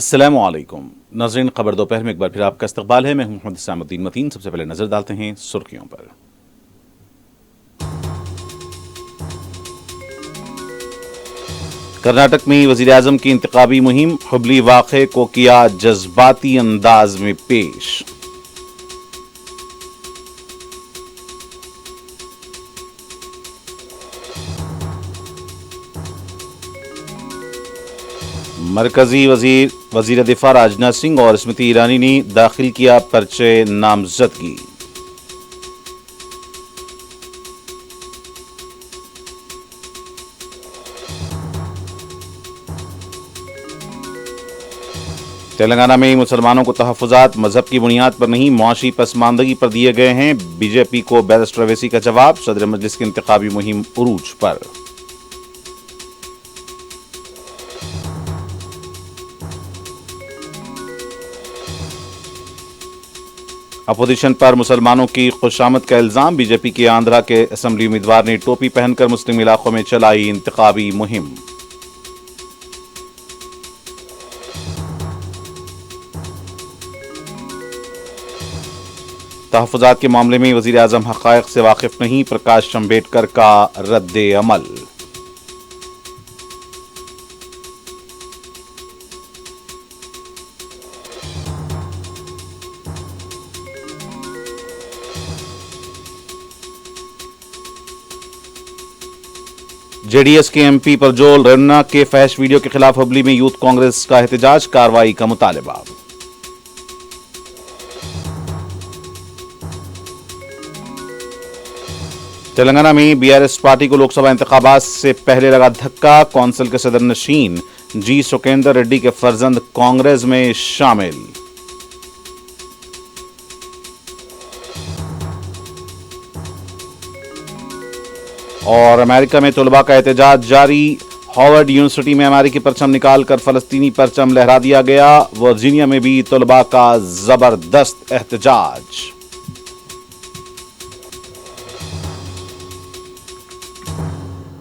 السلام علیکم ناظرین، خبر دوپہر میں ایک بار پھر آپ کا استقبال ہے۔ میں ہوں محمد اسلام الدین متین۔ سب سے پہلے نظر ڈالتے ہیں سرخیوں پر۔ کرناٹک میں وزیر اعظم کی انتخابی مہم، حبلی واقعے کو کیا جذباتی انداز میں پیش۔ مرکزی وزیر دفاع راجناتھ سنگھ اور اسمرتی ایرانی نے داخل کیا پرچہ نامزدگی۔ تلنگانہ میں مسلمانوں کو تحفظات مذہب کی بنیاد پر نہیں، معاشی پسماندگی پر دیے گئے ہیں۔ بی جے پی کو بیرسٹر اویسی کا جواب۔ صدر مجلس کی انتخابی مہم عروج پر۔ اپوزیشن پر مسلمانوں کی خوشامد کا الزام۔ بی جے پی کے آندھرا کے اسمبلی امیدوار نے ٹوپی پہن کر مسلم علاقوں میں چلائی انتخابی مہم۔ تحفظات کے معاملے میں وزیر اعظم حقائق سے واقف نہیں، پرکاش امبیڈکر کا رد عمل۔ جے ڈی ایس کے ایم پی پرجول ریونا کے فحش ویڈیو کے خلاف حبلی میں یوتھ کانگریس کا احتجاج، کارروائی کا مطالبہ۔ تلنگانہ میں بی آر ایس پارٹی کو لوک سبھا انتخابات سے پہلے لگا دھکا، کونسل کے صدر نشین جی سکھیندر ریڈی کے فرزند کانگریس میں شامل۔ اور امریکہ میں طلباء کا احتجاج جاری، ہارورڈ یونیورسٹی میں امریکی پرچم نکال کر فلسطینی پرچم لہرا دیا گیا۔ ورجینیا میں بھی طلباء کا زبردست احتجاج۔